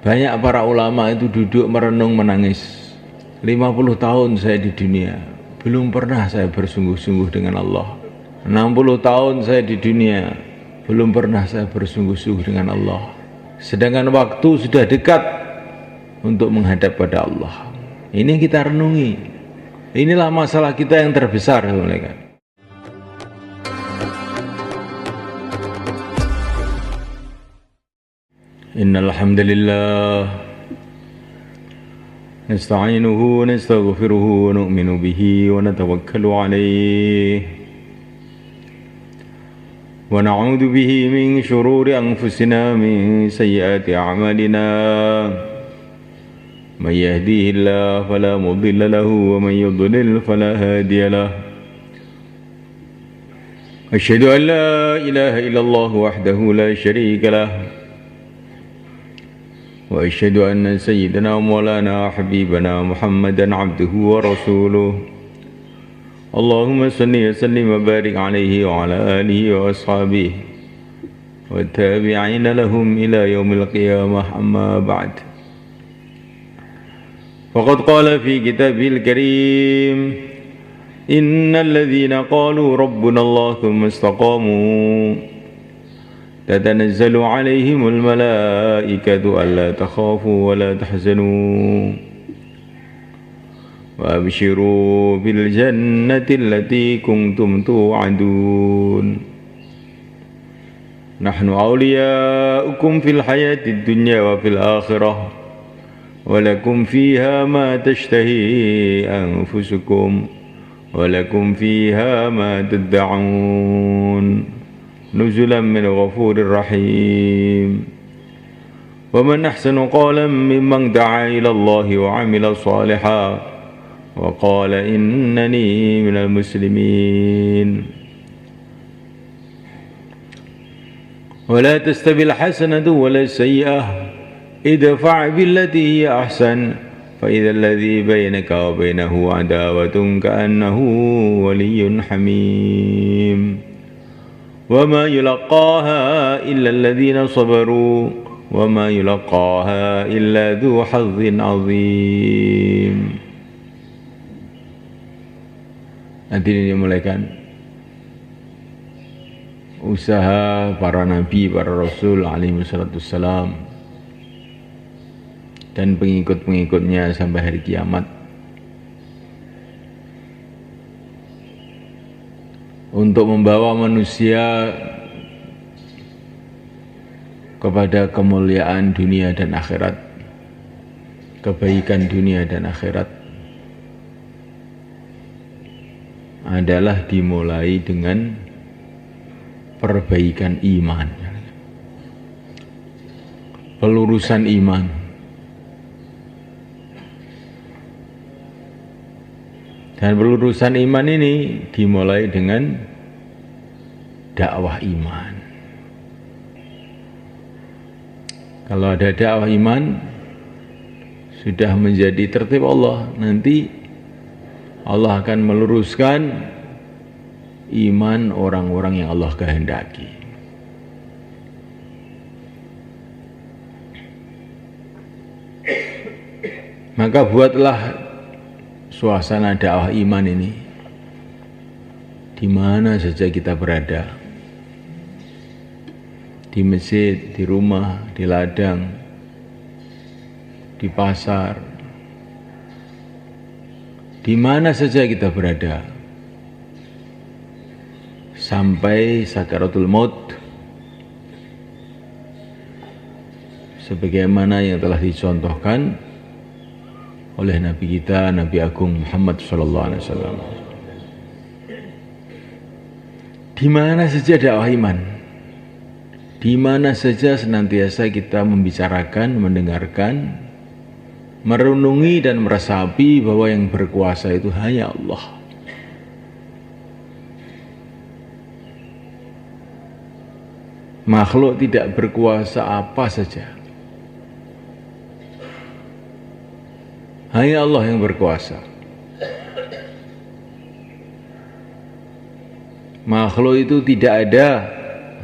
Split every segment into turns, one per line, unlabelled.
Banyak para ulama itu duduk merenung menangis. 50 tahun saya di dunia, belum pernah saya bersungguh-sungguh dengan Allah. 60 tahun saya di dunia, belum pernah saya bersungguh-sungguh dengan Allah. Sedangkan waktu sudah dekat untuk menghadap pada Allah. Ini kita renungi. Inilah masalah kita yang terbesar, mereka. Innal hamdalillah nasta'inuhu wa nastaghfiruhu wa nu'minu bihi wa natawakkalu alayhi wa na'udzu bihi min shururi anfusina min sayyiati a'malina may yahdihillahu fala mudilla lahu wa may yudlil fala hadiya lahu asyhadu an la ilaha illallah wahdahu la syarika lahu وأشهد أن سيدنا مولانا حبيبنا محمدا عبده ورسوله اللهم صل وسلم وبارك عليه وعلى آله وأصحابه والتابعين لهم إلى يوم القيامة أما بعد فقد قال في كتابه الكريم إن الذين قالوا ربنا الله ثم استقاموا تتنزل عليهم الملائكة ألا تخافوا ولا تحزنوا وأبشروا بالجنة التي كنتم توعدون نحن أولياؤكم في الحياة الدنيا وفي الآخرة ولكم فيها ما تشتهي أنفسكم ولكم فيها ما تدعون نزلا من غفور رحيم ومن أحسن قولا ممن دعا إلى الله وعمل صالحا وقال إنني من المسلمين ولا تستوي الحسنة ولا السيئة ادفع بالتي هي أحسن فإذا الذي بينك وبينه عداوة كأنه ولي حميم وما يلقاها إلا الذين صبروا وما يلقاها إلا ذو حظ عظيم. Hadirin yang dimuliakan, usaha para nabi, para rasul alaihi wassalam dan pengikut-pengikutnya sampai hari kiamat untuk membawa manusia kepada kemuliaan dunia dan akhirat, kebaikan dunia dan akhirat adalah dimulai dengan perbaikan iman, pelurusan iman. Dan pelurusan iman ini dimulai dengan dakwah iman. Kalau ada dakwah iman, sudah menjadi tertib Allah. Nanti Allah akan meluruskan iman orang-orang yang Allah kehendaki. Maka buatlah suasana dakwah iman ini di mana saja kita berada, di masjid, di rumah, di ladang, di pasar, di mana saja kita berada, sampai sakaratul maut, sebagaimana yang telah dicontohkan oleh Nabi kita, Nabi Agung Muhammad SAW. Di mana saja dakwah iman, di mana saja senantiasa kita membicarakan, mendengarkan, merenungi dan meresapi bahwa yang berkuasa itu hanya Allah. Makhluk tidak berkuasa apa saja. Hanya Allah yang berkuasa. Makhluk itu tidak ada,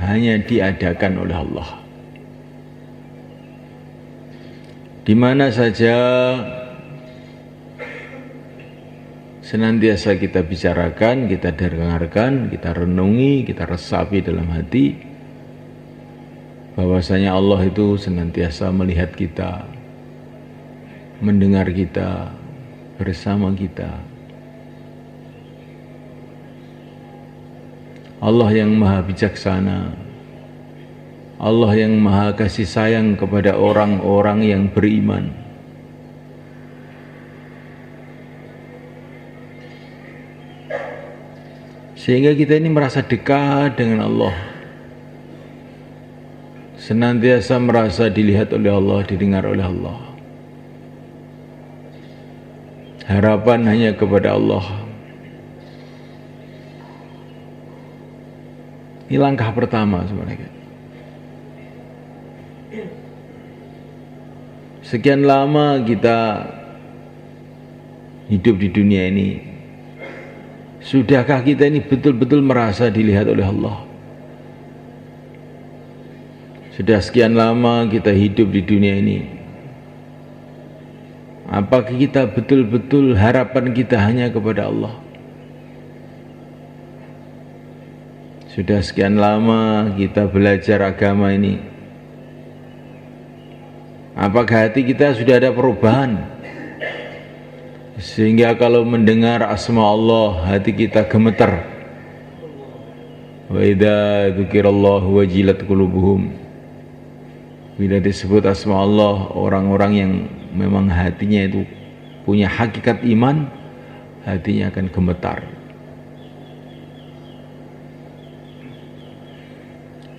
hanya diadakan oleh Allah. di mana saja senantiasa kita bicarakan, kita dengarkan, kita renungi, kita resapi dalam hati bahwasanya Allah itu senantiasa melihat kita, mendengar kita, bersama kita. Allah yang maha bijaksana, Allah yang maha kasih sayang kepada orang-orang yang beriman. Sehingga kita ini merasa dekat dengan Allah, senantiasa merasa dilihat oleh Allah, didengar oleh Allah. Harapan hanya kepada Allah. Ini langkah pertama sebenarnya. Sekian lama kita hidup di dunia ini, sudahkah kita ini betul-betul merasa dilihat oleh Allah? Sudah sekian lama kita hidup di dunia ini, apakah kita betul-betul harapan kita hanya kepada Allah? Sudah sekian lama kita belajar agama ini, apakah hati kita sudah ada perubahan? Sehingga kalau mendengar asma Allah, hati kita gemetar. Wa idza dzukirallahu wajilat qulubuhum. Bila disebut asma Allah, orang-orang yang memang hatinya itu punya hakikat iman, hatinya akan gemetar.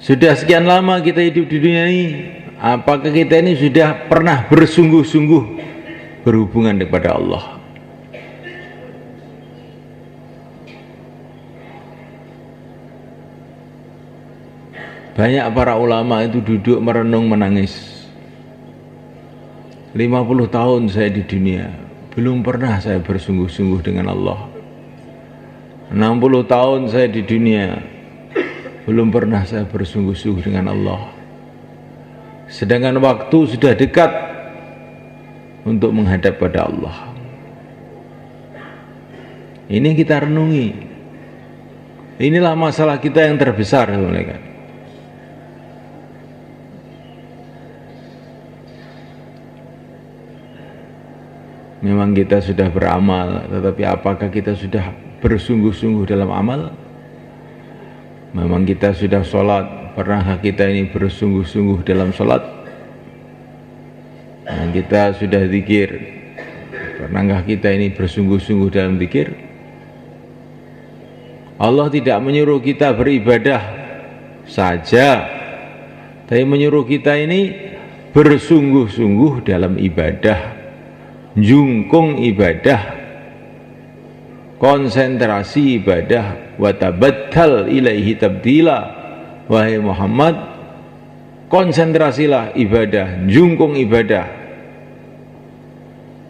Sudah sekian lama kita hidup di dunia ini, apakah kita ini sudah pernah bersungguh-sungguh berhubungan kepada Allah? Banyak para ulama itu duduk merenung menangis. 50 tahun saya di dunia, belum pernah saya bersungguh-sungguh dengan Allah. 60 tahun saya di dunia, belum pernah saya bersungguh-sungguh dengan Allah. Sedangkan waktu sudah dekat untuk menghadap pada Allah. Ini kita renungi. Inilah masalah kita yang terbesar sebenarnya. Memang kita sudah beramal, tetapi apakah kita sudah bersungguh-sungguh dalam amal? Memang kita sudah sholat, pernahkah kita ini bersungguh-sungguh dalam sholat? Memang kita sudah zikir, pernahkah kita ini bersungguh-sungguh dalam zikir? Allah tidak menyuruh kita beribadah saja, tapi menyuruh kita ini bersungguh-sungguh dalam ibadah, jungkung ibadah, konsentrasi ibadah, watabattal ilaihi tabdila. Wahai Muhammad, konsentrasilah ibadah, jungkung ibadah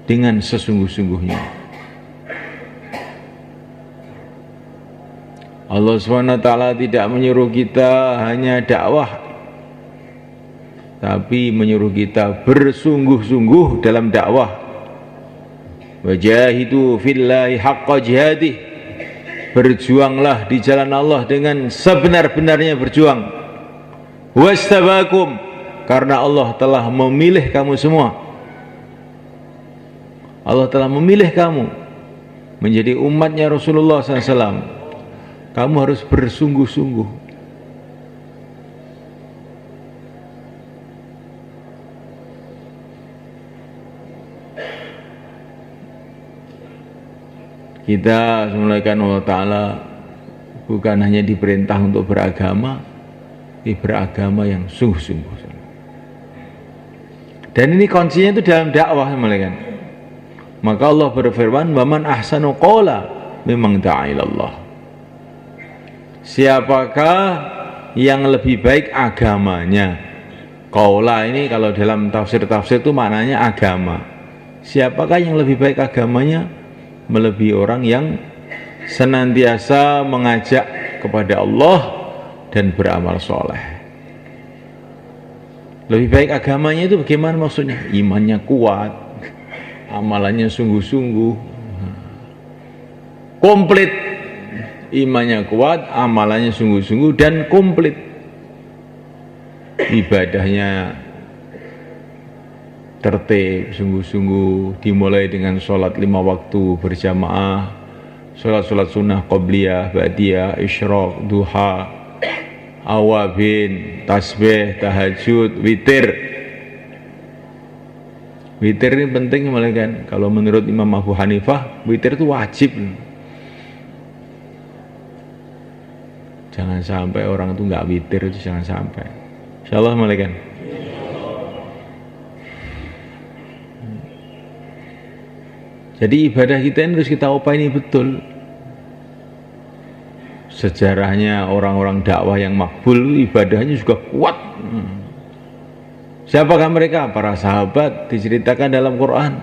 dengan sesungguh-sungguhnya. Allah SWT tidak menyuruh kita hanya dakwah, tapi menyuruh kita bersungguh-sungguh dalam dakwah. Wajahidu fillahi haqqa jihadih, berjuanglah di jalan Allah dengan sebenar-benarnya berjuang. Wastabakum, karena Allah telah memilih kamu semua. Allah telah memilih kamu menjadi umatnya Rasulullah SAW. Kamu harus bersungguh-sungguh. Kita semulaikan Allah Ta'ala bukan hanya diperintah untuk beragama, tapi beragama yang sungguh-sungguh. Dan ini kuncinya itu dalam dakwah semulaikan. Maka Allah berfirman, "Waman ahsanu qawla mimman da'a ilallah." Siapakah yang lebih baik agamanya? Qawla ini kalau dalam tafsir-tafsir itu maknanya agama. Siapakah yang lebih baik agamanya? Melebihi orang yang senantiasa mengajak kepada Allah dan beramal soleh. Lebih baik agamanya itu bagaimana maksudnya? Imannya kuat, amalannya sungguh-sungguh, komplit. Imannya kuat, amalannya sungguh-sungguh dan komplit. Ibadahnya tertib, sungguh-sungguh, dimulai dengan sholat 5 waktu berjamaah, sholat sunnah qobliyah, ba'diyah, isyraq, duha, awabin, tasbih, tahajud, witir. Witir ini penting mulai kan. Kalau menurut Imam Abu Hanifah, witir itu wajib. Jangan sampai orang itu nggak witir, itu jangan sampai. Insyaallah mulai kan. Jadi ibadah kita ini harus kita upaini betul. Sejarahnya orang-orang dakwah yang makbul ibadahnya juga kuat. Siapakah mereka? Para sahabat diceritakan dalam Quran.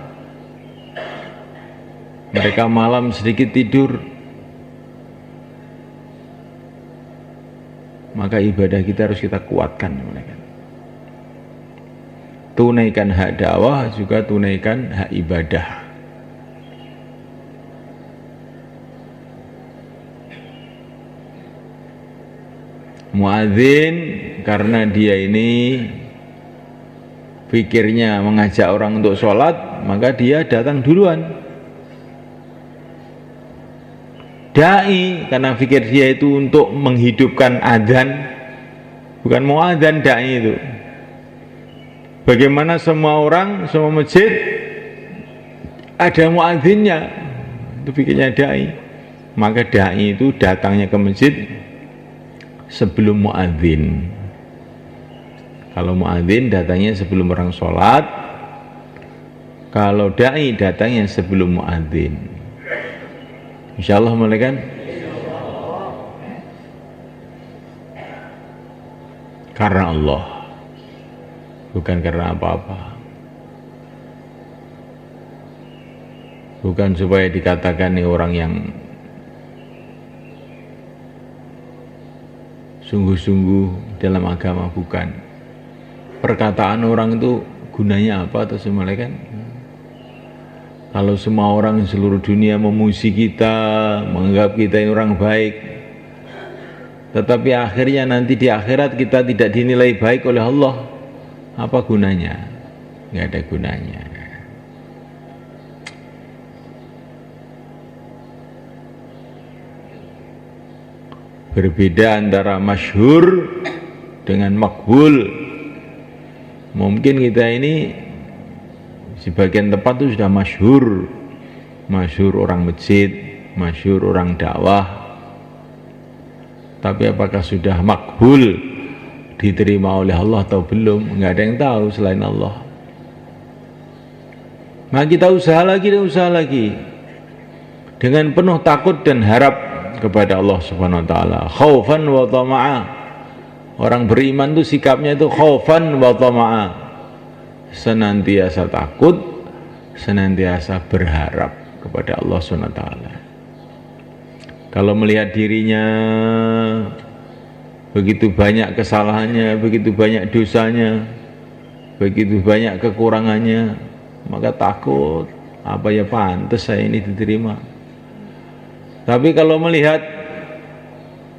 Mereka malam sedikit tidur, maka ibadah kita harus kita kuatkan. Tunaikan hak dakwah juga tunaikan hak ibadah. Muadzin karena dia ini pikirnya mengajak orang untuk sholat, maka dia datang duluan. Dai karena pikir dia itu untuk menghidupkan adzan, bukan mau adzan dai itu. Bagaimana semua orang, semua masjid ada muadzinnya, itu pikirnya dai. Maka dai itu datangnya ke masjid sebelum muadzin. Kalau muadzin datangnya sebelum orang sholat, kalau dai datangnya sebelum muadzin. Insyaallah mulai kan? Karena Allah, bukan karena apa-apa. Bukan supaya dikatakan ini orang yang sungguh-sungguh dalam agama, bukan. Perkataan orang itu gunanya apa atau semua kan? Kalau semua orang di seluruh dunia memuji kita, menganggap kita ini orang baik, tetapi akhirnya nanti di akhirat kita tidak dinilai baik oleh Allah, apa gunanya? Nggak ada gunanya. Berbeda antara masyhur dengan makbul. Mungkin kita ini sebagian tempat itu sudah masyhur, masyhur orang masjid, masyhur orang dakwah. Tapi apakah sudah makbul, diterima oleh Allah atau belum? Nggak ada yang tahu selain Allah. Nah kita usaha lagi dan usaha lagi dengan penuh takut dan harap kepada Allah Subhanahu wa taala, khaufan wa tama'a. Orang beriman itu sikapnya itu khaufan wa tama'a, senantiasa takut, senantiasa berharap kepada Allah Subhanahu wa taala. Kalau melihat dirinya begitu banyak kesalahannya, begitu banyak dosanya, begitu banyak kekurangannya, maka takut, apa ya pantas saya ini diterima. Tapi kalau melihat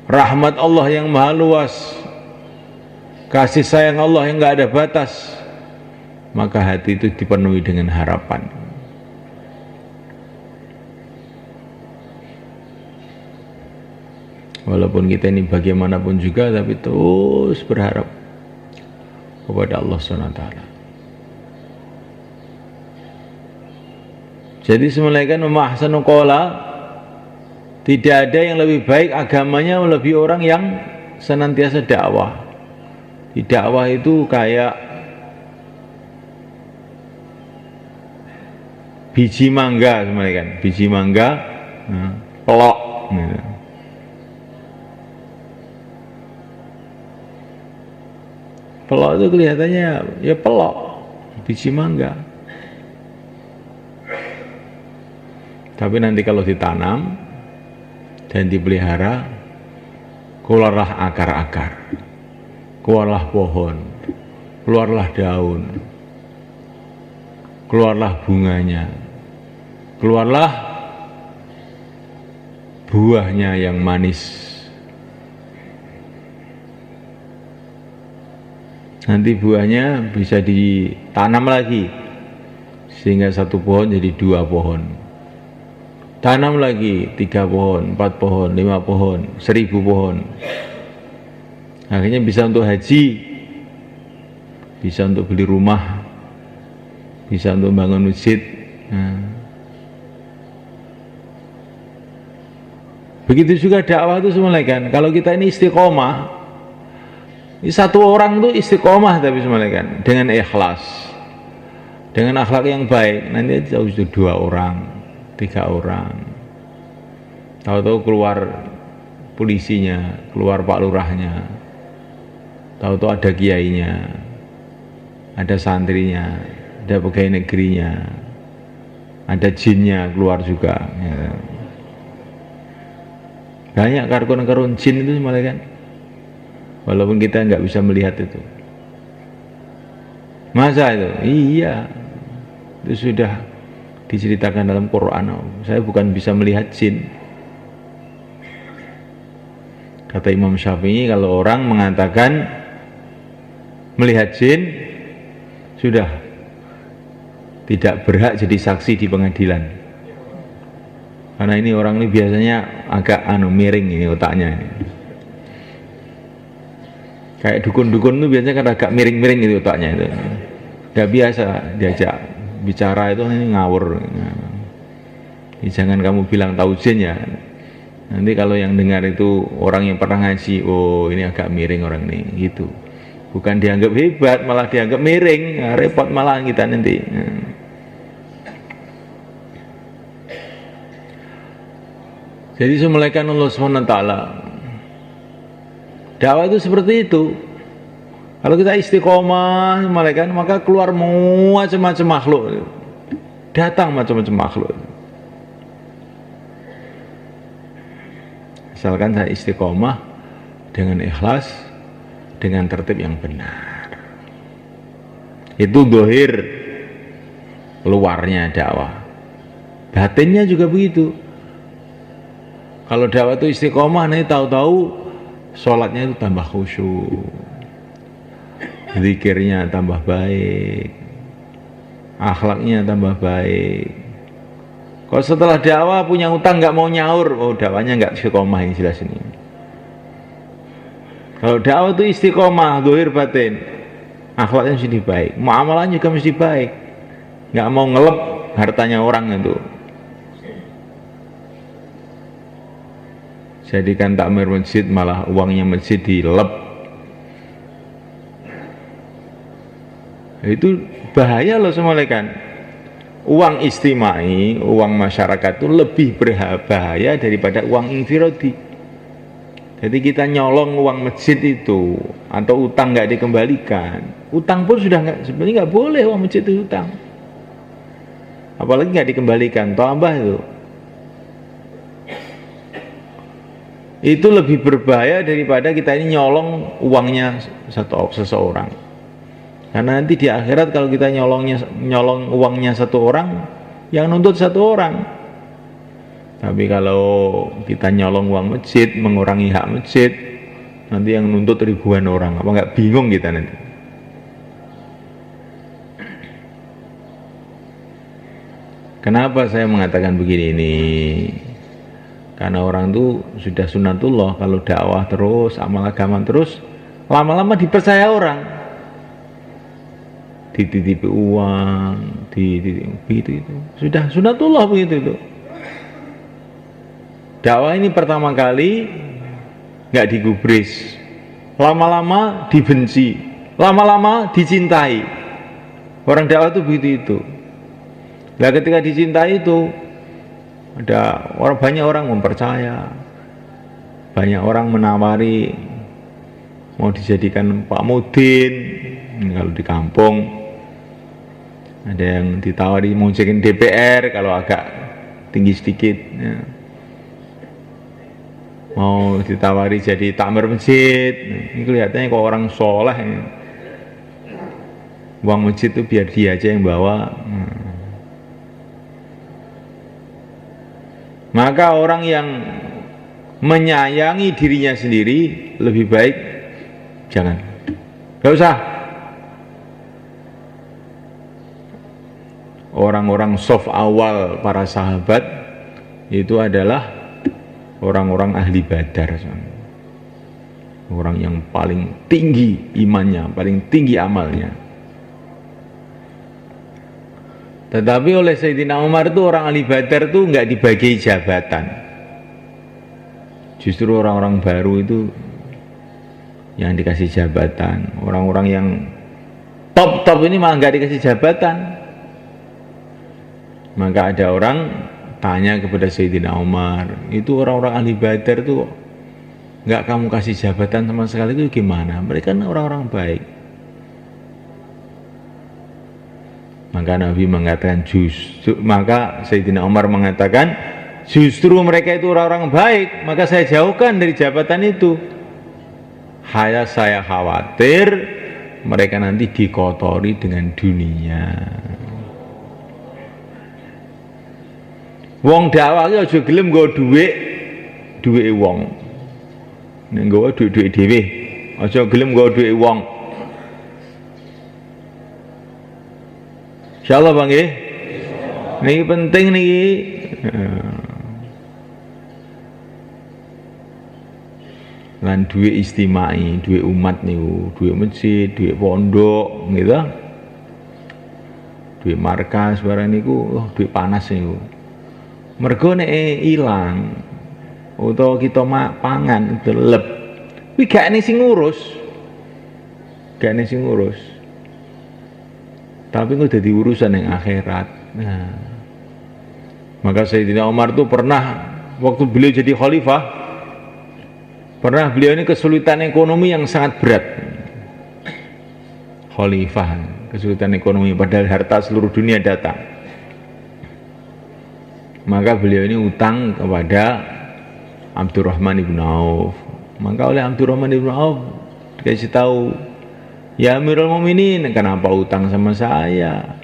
rahmat Allah yang maha luas, kasih sayang Allah yang enggak ada batas, maka hati itu dipenuhi dengan harapan. Walaupun kita ini bagaimanapun juga, tapi terus berharap kepada Allah SWT. Jadi semulaikan memahsanu qawla, tidak ada yang lebih baik agamanya melebihi orang yang senantiasa dakwah. Di dakwah itu kayak biji mangga, kan? Biji mangga, pelok. Gitu. Pelok itu kelihatannya ya pelok, biji mangga. Tapi nanti kalau ditanam dan dipelihara, keluarlah akar-akar, keluarlah pohon, keluarlah daun, keluarlah bunganya, keluarlah buahnya yang manis. Nanti buahnya bisa ditanam lagi, sehingga satu pohon jadi 2 pohon. Tanam lagi 3 pohon, 4 pohon, 5 pohon, 1000 pohon. Akhirnya bisa untuk haji, bisa untuk beli rumah, bisa untuk bangun masjid. Nah. Begitu juga dakwah itu semuanya kan. Kalau kita ini istiqomah, satu orang itu istiqomah tapi semuanya kan, dengan ikhlas, dengan akhlak yang baik, nanti sudah 2 orang, 3 orang. Tahu-tahu keluar polisinya, keluar Pak Lurahnya, tahu-tahu ada kiainya, ada santrinya, ada pegawai negerinya, ada jinnya keluar juga. Ya. Banyak karun-karun jin itu semuanya kan. Walaupun kita nggak bisa melihat itu. Masa itu? Iya. Itu sudah diceritakan dalam Quran. Saya bukan bisa melihat jin. Kata Imam Syafi'i, kalau orang mengatakan melihat jin, sudah tidak berhak jadi saksi di pengadilan. Karena ini orang ini biasanya agak miring ini otaknya ini. Kayak dukun-dukun itu biasanya kan agak miring-miring gitu otaknya itu. Gak biasa diajak bicara itu ini ngawur. Jangan kamu bilang tahu jin ya. Nanti kalau yang dengar itu orang yang pernah ngaji, oh ini agak miring orang ini gitu. Bukan dianggap hebat, malah dianggap miring. Nah, repot malah kita nanti. Jadi semulaikan Allah SWT. Dakwah itu seperti itu. Kalau kita istiqomah, maka keluar macam-macam makhluk. Datang macam-macam makhluk. Misalkan saya istiqomah dengan ikhlas, dengan tertib yang benar. Itu dohir luarnya dakwah. Batinnya juga begitu. Kalau dakwah itu istiqomah, nih tahu-tahu sholatnya itu tambah khusyuk, zikirnya tambah baik, akhlaknya tambah baik. Kalau setelah dakwah punya utang nggak mau nyaur, oh dakwahnya nggak istiqomah, ini jelas ini. Kalau dakwah itu istiqomah, zahir batin, akhlaknya mesti baik, muamalahnya juga mesti baik, nggak mau ngelep hartanya orang itu. Jadikan takmir masjid malah uangnya masjid dilep. Itu bahaya loh semuanya kan. Uang istimai, uang masyarakat itu lebih berbahaya daripada uang infiradi. Jadi kita nyolong uang masjid itu atau utang nggak dikembalikan. Utang pun sudah sebenarnya nggak boleh uang masjid itu utang. Apalagi nggak dikembalikan, tambah itu. Itu lebih berbahaya daripada kita ini nyolong uangnya seseorang. Karena nanti di akhirat kalau kita nyolong uangnya satu orang, yang nuntut satu orang. Tapi kalau kita nyolong uang masjid, mengurangi hak masjid, nanti yang nuntut ribuan orang. Apa nggak bingung kita nanti? Kenapa saya mengatakan begini ini? Karena orang itu sudah sunatullah, kalau dakwah terus, amal agama terus, lama-lama dipercaya orang. Dititipi uang, begitu itu. Sudah sunatullah begitu itu. Dakwah ini pertama kali nggak digubris, lama-lama dibenci, lama-lama dicintai. Orang dakwah itu begitu itu. Nah ketika dicintai itu, ada banyak orang mempercaya, banyak orang menawari mau dijadikan Pak Mudin. Kalau di kampung ada yang ditawari mau jadi DPR kalau agak tinggi sedikit ya. Mau ditawari jadi takmir masjid, ini kelihatannya kok orang soleh ini. uang masjid itu biar dia aja yang bawa. Maka orang yang menyayangi dirinya sendiri lebih baik jangan, gak usah. Orang-orang soft awal para sahabat itu adalah orang-orang ahli badar, orang yang paling tinggi imannya, paling tinggi amalnya. Tetapi oleh Sayyidina Umar itu orang ahli badar itu nggak dibagi jabatan. Justru orang-orang baru itu yang dikasih jabatan. Orang-orang yang top-top ini malah nggak dikasih jabatan. Maka ada orang tanya kepada Sayyidina Umar, itu orang-orang ahli badar itu nggak kamu kasih jabatan sama sekali, itu gimana? Mereka kan orang-orang baik. Maka Nabi mengatakan maka Sayyidina Umar mengatakan justru mereka itu orang-orang baik, maka saya jauhkan dari jabatan itu. Saya khawatir mereka nanti dikotori dengan dunia. Wong dakwah iki aja gelem nggo dhuwit wong. Nek nggawa dhuwit dhewe, aja gelem nggawa dhuwit wong. Insyaallah Bang nggih. Niki penting niki. Lan dhuwit istimai, dhuwit umat niku, dhuwit masjid, dhuwit pondok, gitu. Dhuwit markas barang niku, dhuwit panas niku. Mergo nek ilang utawa kita pangan delep kuwi gak ene sing ngurus, tapi kok dadi urusan yang akhirat. Nah, maka Sayyidina Umar itu pernah waktu beliau jadi khalifah, pernah beliau ini kesulitan ekonomi yang sangat berat. Khalifah kesulitan ekonomi padahal harta seluruh dunia datang. Maka beliau ini utang kepada Abdurrahman ibn Auf. Maka oleh Abdurrahman ibn Auf dikasih tahu, ya Amirul Mukminin, kenapa utang sama saya?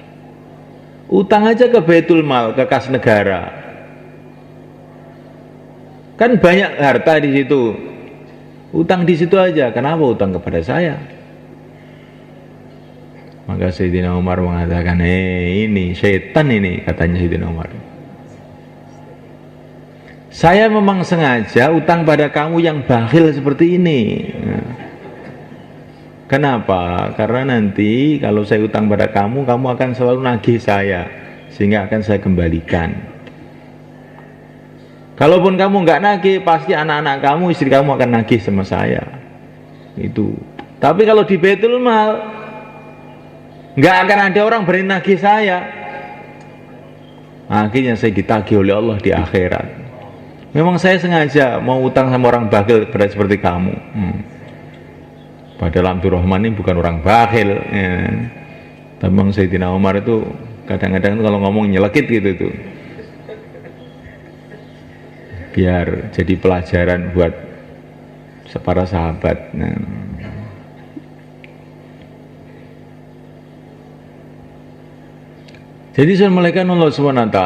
Utang aja ke Baitul Mal, ke kas negara. Kan banyak harta di situ. Utang di situ aja, kenapa utang kepada saya? Maka Sayyidina Umar mengatakan, ini setan ini, katanya Sayyidina Umar. Saya memang sengaja utang pada kamu yang bakhil seperti ini. Kenapa? Karena nanti kalau saya utang pada kamu, kamu akan selalu nagih saya, sehingga akan saya kembalikan. Kalaupun kamu nggak nagih, pasti anak-anak kamu, istri kamu akan nagih sama saya. Itu. Tapi kalau di Baitul Mal, nggak akan ada orang berani nagih saya. Akhirnya saya ditagih oleh Allah di akhirat. Memang saya sengaja mau utang sama orang bakhil seperti kamu. Padahal Abdurrahman ini bukan orang bakhil. Ya. Tapi memang Sayyidina Umar itu kadang-kadang kalau ngomong nyelekit gitu tuh. Biar jadi pelajaran buat para sahabat. Nah. Jadi Assalamualaikum Allah SWT,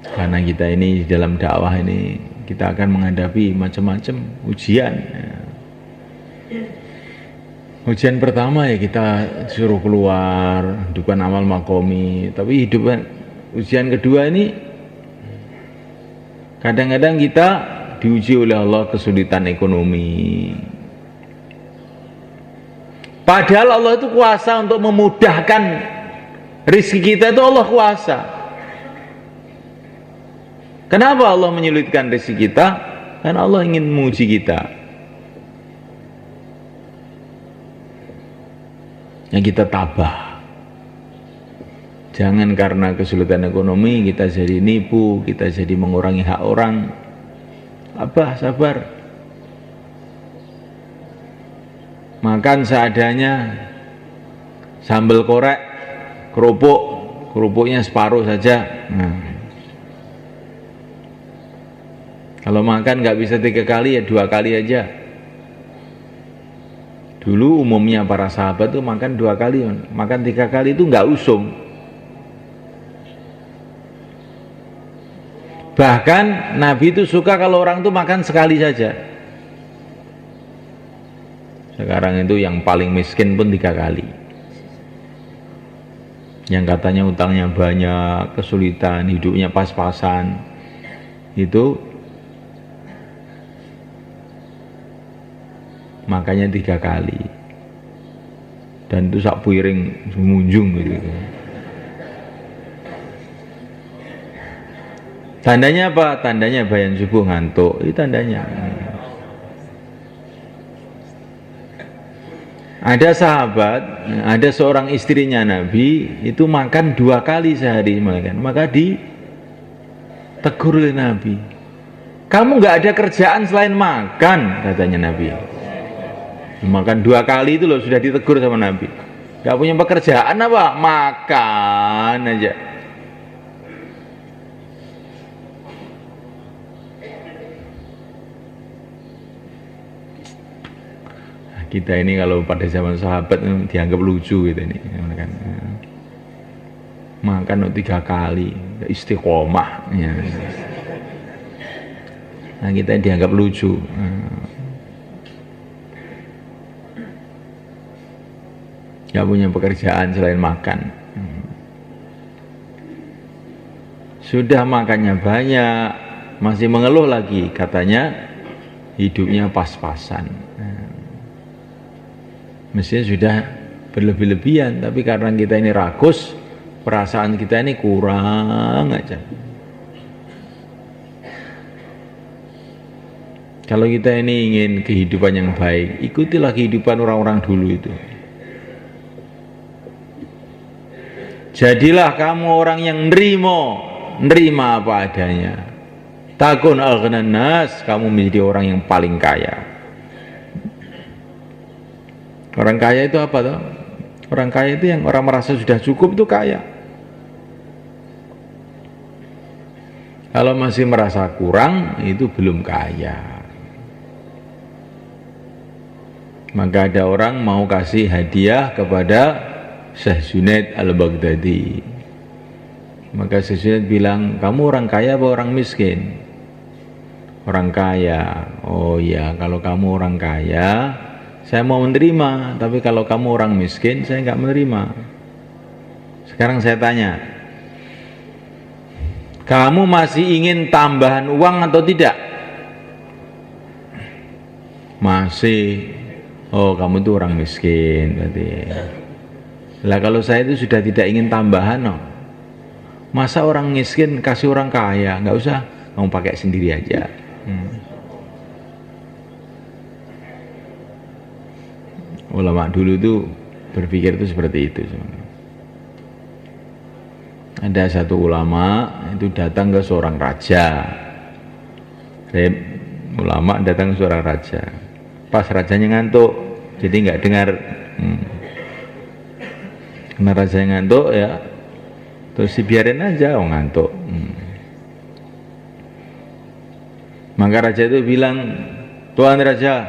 karena kita ini dalam dakwah ini kita akan menghadapi macam-macam ujian. Ujian pertama ya kita suruh keluar hidupan amal makomi, tapi ujian kedua ini kadang-kadang kita diuji oleh Allah kesulitan ekonomi. Padahal Allah itu kuasa untuk memudahkan rezeki kita, itu Allah kuasa. Kenapa Allah menyulitkan rezeki kita? Karena Allah ingin menguji kita. Yang kita tabah. Jangan karena kesulitan ekonomi kita jadi nipu, kita jadi mengurangi hak orang. Sabar. Makan seadanya, sambal korek, kerupuknya separuh saja. Kalau makan nggak bisa 3 kali ya 2 kali aja. Dulu umumnya para sahabat tuh makan 2 kali, makan 3 kali itu nggak usum. Bahkan Nabi itu suka kalau orang tuh makan sekali saja. Sekarang itu yang paling miskin pun 3 kali. Yang katanya utangnya banyak, kesulitan, hidupnya pas-pasan, itu makanya 3 kali, dan itu sak piring semunjung gitu. Tandanya apa? Tandanya bayan subuh ngantuk, itu tandanya. Ada sahabat, ada seorang istrinya Nabi itu makan 2 kali sehari, maka ditegur oleh Nabi. Kamu nggak ada kerjaan selain makan, katanya Nabi. Makan 2 kali itu loh sudah ditegur sama Nabi. Gak punya pekerjaan apa? Makan aja. Nah, kita ini kalau pada zaman sahabat dianggap lucu gitu ini. Makan 3 kali, istiqomah. Ya. Nah, kita dianggap lucu. Gak punya pekerjaan selain makan. Sudah makannya banyak, masih mengeluh lagi, katanya hidupnya pas-pasan. Mestinya sudah berlebih-lebihan, tapi karena kita ini rakus, perasaan kita ini kurang aja. Kalau kita ini ingin kehidupan yang baik, ikutilah kehidupan orang-orang dulu itu. Jadilah kamu orang yang nerima apa adanya. Takun aghnan nas, kamu menjadi orang yang paling kaya. Orang kaya itu apa toh? Orang kaya itu yang orang merasa sudah cukup itu kaya. Kalau masih merasa kurang, itu belum kaya. Maka ada orang mau kasih hadiah kepada Syekh Junaid Al-Baghdadi. Maka Syekh Junaid bilang, kamu orang kaya apa orang miskin? Orang kaya. Oh iya, kalau kamu orang kaya, saya mau menerima. Tapi kalau kamu orang miskin, saya nggak menerima. Sekarang saya tanya, kamu masih ingin tambahan uang atau tidak? Masih. Oh, kamu itu orang miskin berarti. Lah kalau saya itu sudah tidak ingin tambahan, no. Masa orang miskin kasih orang kaya? Nggak usah, kamu pakai sendiri aja. Ulama dulu itu berpikir itu seperti itu. Ada satu ulama itu datang ke seorang raja. Ulama datang ke seorang raja. Pas rajanya ngantuk, jadi nggak dengar. Karena raja yang ngantuk ya, terus dibiarin aja ngantuk. Maka raja itu bilang, Tuan Raja,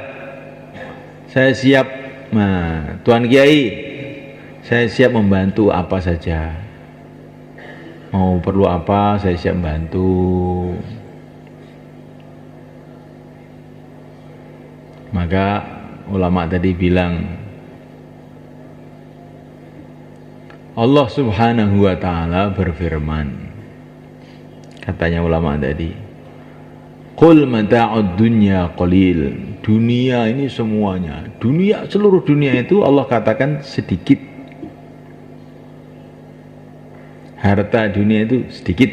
saya siap. Nah, Tuan Kiai, saya siap membantu apa saja. Mau perlu apa, saya siap bantu. Maka ulama tadi bilang, Allah Subhanahu wa ta'ala berfirman, katanya ulama tadi, qul mata'ud dunya qalil. Dunia ini semuanya, dunia, seluruh dunia itu Allah katakan sedikit. Harta dunia itu sedikit.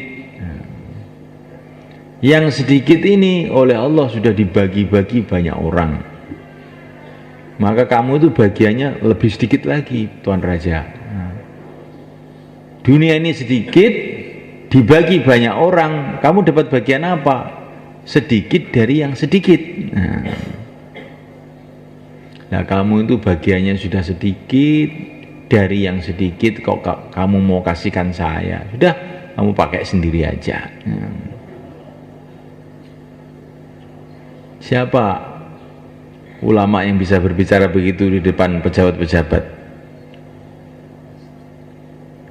Yang sedikit ini oleh Allah sudah dibagi-bagi banyak orang. Maka kamu itu bagiannya lebih sedikit lagi, Tuan Raja. Dunia ini sedikit, dibagi banyak orang, kamu dapat bagian apa? Sedikit dari yang sedikit. Nah, kamu itu bagiannya sudah sedikit dari yang sedikit, kok kamu mau kasihkan saya? Sudah, kamu pakai sendiri aja. Siapa ulama yang bisa berbicara begitu di depan pejabat-pejabat.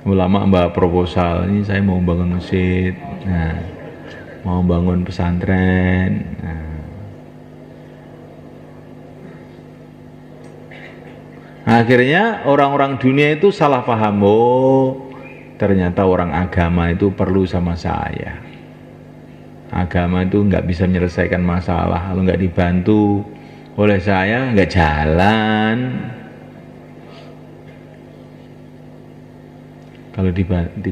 Ulama bawa proposal, ini saya mau bangun masjid, nah, mau bangun pesantren. Akhirnya orang-orang dunia itu salah paham, oh ternyata orang agama itu perlu sama saya. Agama itu nggak bisa menyelesaikan masalah kalau nggak dibantu oleh saya, nggak jalan.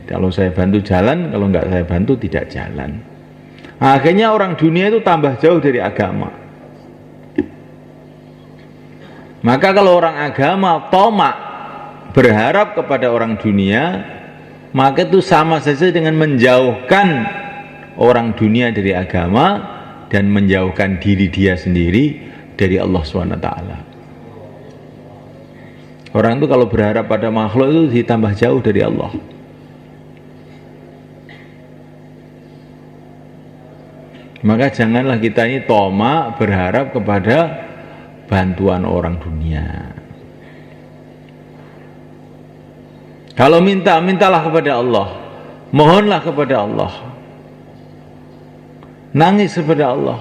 Kalau saya bantu jalan, kalau nggak saya bantu tidak jalan. Akhirnya orang dunia itu tambah jauh dari agama. Maka kalau orang agama tomak berharap kepada orang dunia, maka itu sama saja dengan menjauhkan orang dunia dari agama dan menjauhkan diri dia sendiri dari Allah SWT. Orang itu kalau berharap pada makhluk itu ditambah jauh dari Allah. Maka janganlah kita ini tomak berharap kepada bantuan orang dunia. Kalau minta, mintalah kepada Allah, mohonlah kepada Allah, nangis kepada Allah.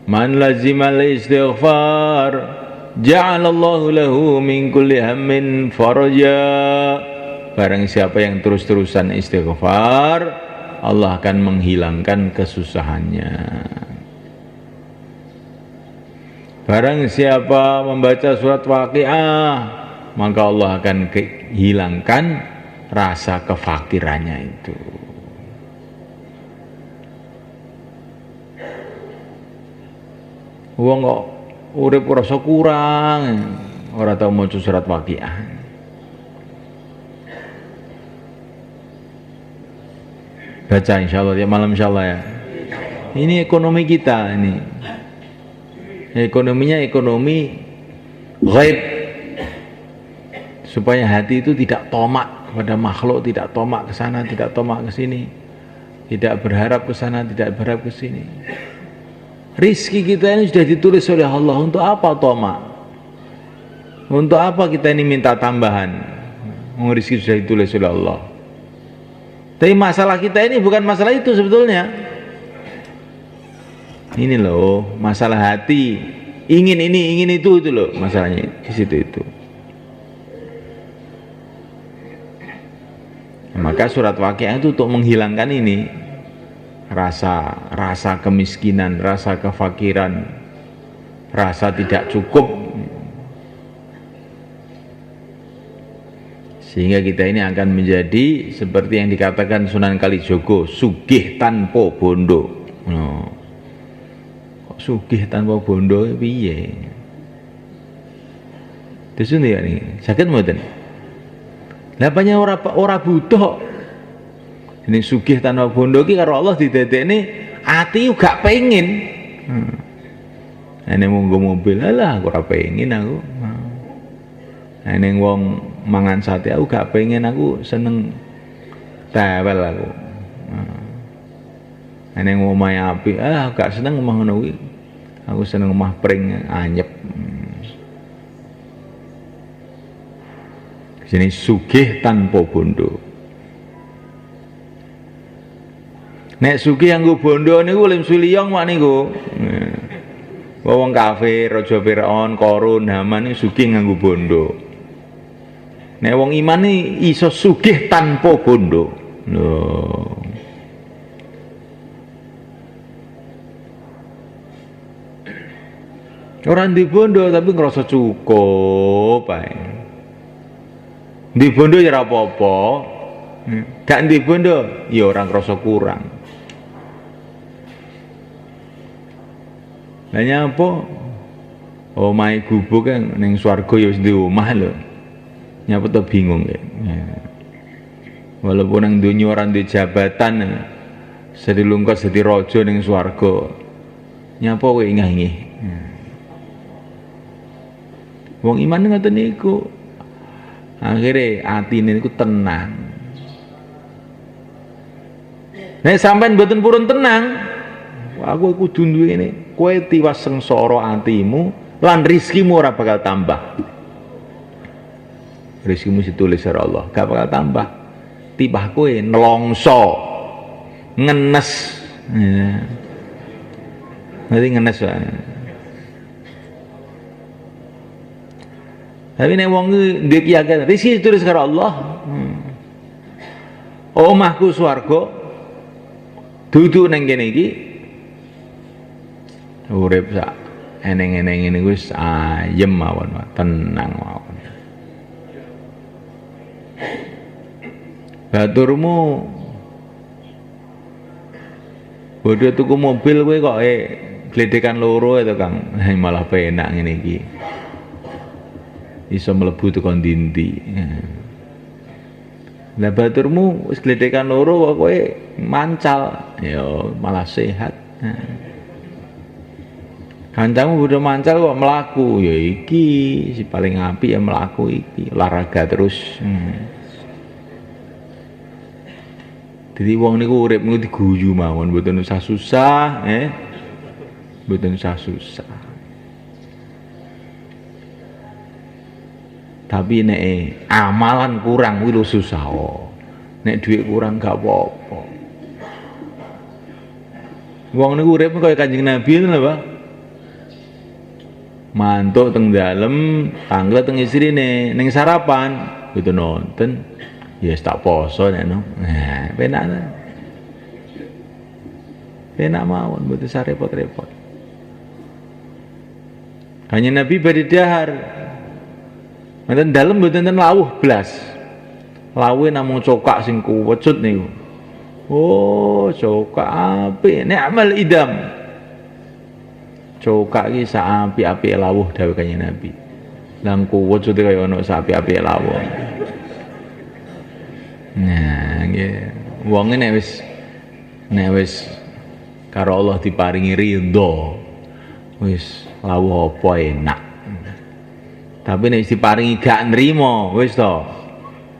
Man lazimal istighfar ja'alallahu lahu min kulli hammin faraja. Barang siapa yang terus-terusan istighfar, Allah akan menghilangkan kesusahannya. Barang siapa membaca surat Waqiah, maka Allah akan hilangkan rasa kefakirannya itu. Wong kok urip rasa kurang, ora tau maca surat Waqiah. Baca insyaallah ya, malam insyaallah ya. Ini ekonomi kita ini. Ekonominya ekonomi ghaib. Supaya hati itu tidak tomak kepada makhluk, tidak tomak ke sana, tidak tomak ke sini. Tidak berharap ke sana, tidak berharap ke sini. Rizki kita ini sudah ditulis oleh Allah. Untuk apa tomak? Untuk apa kita ini minta tambahan? Rizki sudah ditulis oleh Allah. Tapi masalah kita ini bukan masalah itu sebetulnya. Ini loh, masalah hati. Ingin ini, ingin itu loh masalahnya di situ itu. Maka surat Waqiah itu untuk menghilangkan ini. Rasa kemiskinan, rasa kefakiran, rasa tidak cukup, sehingga kita ini akan menjadi seperti yang dikatakan Sunan Kalijogo, sugih tanpa bondo. Kok sugih tanpa bondo piye? Desun ya nih, sakit mboten? Lah banyak ora butuh. Ini sugih tanpa bondo ki karo Allah didadekne ati gak pengen. Ene monggo mobil, alah aku ora pengen aku. Ene wong mangan sate aku gak pengen, aku seneng tewel aku. Ene ngomahe apik, aku gak seneng omah ngono kuwi. Aku seneng omah pring anyep. Sini sugih tanpa bondo. Nek sugih nganggo bondo niku lim suliyong mak niku. Wong kafir, raja Firaun, Qarun, Haman niku sugih nganggo bondo. Nek wong iman iki iso sugih tanpa bondo. Lho. Ora ndek bondo tapi ngrasa cukup ae. Ndek bondo ya ora apa-apa. Gak ndek bondo ya ora ngrasa kurang. Lah nyapa? Omahe gubuk kan ning swarga ya wis duwe omah lho. Nyapa to bingung ya. Walaupun nang donya ora duwe jabatan, sedhi lungkot sedhi raja ning swarga. Nyapa kowe ingah-ingih. Wong iman ngoten niku. Akhire atine niku tenang. Nek sampean mboten purun tenang, aku kudu duwe ngene. Kowe tiwas sengsara atimu lan rezekimu ora bakal tambah. Rezekimu ditulis oleh Allah, gak bakal tambah. Tibah kowe nelongso, ngenes. Ya. Nanti ngenes wae. Tapi nek wong ndek keyakinan rezeki ditulis karo Allah. Omahku swarga. Duduk nang kene iki. Urip sak eneng-eneng ngene wis ayem mawon, tenang mawon. Baturmu bodho tuku mobil kowe kok gledekan loro itu Kang. Malah penak ngene iki. Iso mlebu teko ndi-ndi. Lah baturmu wis gledekan loro kok kowe mancal, ya malah sehat. Kancamu udah mancal kok melaku, ya iki si paling apik ya melaku iki, olahraga terus. Jadi wong niku urip niku diguyu mawon, mboten usah susah, mboten usah susah. Tapi nek amalan kurang kuwi lho susah. Nek duit kurang gak apa-apa. Wong niku urip kaya Kanjeng Nabi ngono lho, Pak. Mantuk teng dalem, tanggal teng istrine, ning sarapan kudu nonton. Ya tak poso nek no. Nah, penak. Penak mawon mboten usah repot-repot. Kanjeng Nabi badhe dahar. Mboten dalem mboten ten lawuh blas. Lawuhe namung cokak sing kuwecut niku. Oh, cokak apik, ni'mal idam. Cokak iki sak apik-apike lawuh dawuh Kanjeng Nabi. Lang kuwecute kaya ana sak apik-apike lawuh. Nah, nggih. Wong nek wis karo Allah diparingi ridho, wis lawuh apa enak. Tapi nek diparingi gak nrimo, wis to.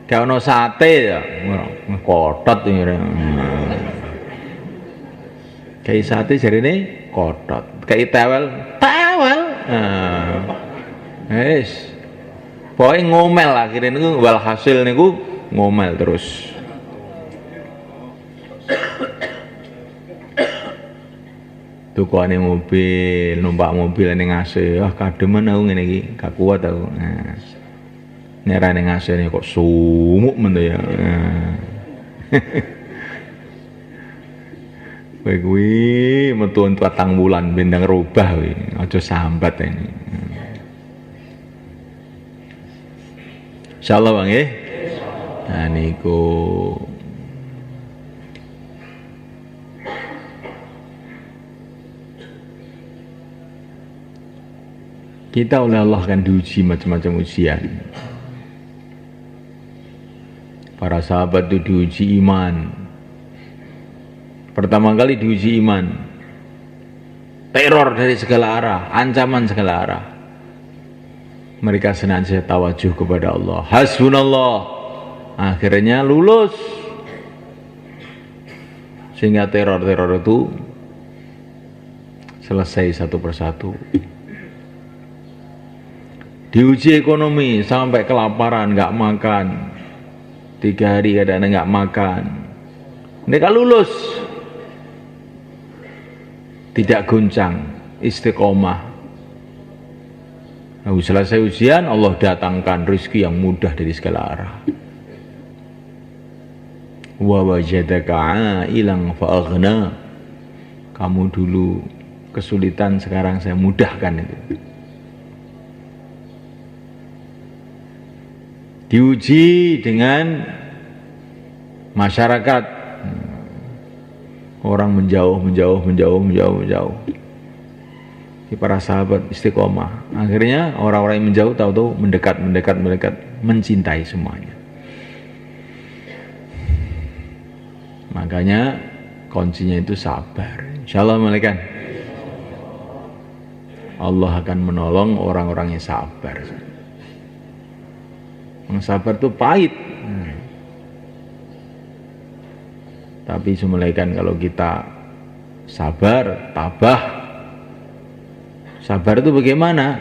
Gak ono sate ya, kotot ngene. Kayak sate jarine kotot. Kayak tewel. Wis. Pokoke ngomel akhire niku walhasil niku ngomel terus. Tukane mobil, numpak mobil ning AC, kademen aku ngene iki, gak kuat aku. Nek ra ning AC kok sumuk men ya. Kowe kuwi metu 4 bulan bendang rubah kuwi, aja sambat ini. Insyaallah Bang nggih. Nah niku kita oleh Allah kan diuji macam-macam ujian. Para sahabat itu diuji iman. Pertama kali diuji iman. Teror dari segala arah, ancaman segala arah. Mereka senantiasa tawajuh kepada Allah. Hasbunallah. Akhirnya lulus. Sehingga teror-teror itu selesai satu persatu. Diuji ekonomi sampai kelaparan, nggak makan. 3 hari kadang-kadang nggak makan. Mereka lulus. Tidak goncang, istiqomah. Lalu selesai ujian, Allah datangkan rezeki yang mudah dari segala arah. Wa wajadaka 'ailan fa'aghna. Kamu dulu kesulitan, sekarang saya mudahkan itu. Diuji dengan masyarakat, orang menjauh. Para sahabat istiqomah. Akhirnya orang-orang yang menjauh tahu-tahu mendekat, mencintai semuanya. Makanya kuncinya itu sabar. Insyaallah malaikat. Allah akan menolong orang-orang yang sabar. Yang sabar itu pahit. Tapi semulaikan kalau kita sabar, tabah. Sabar itu bagaimana?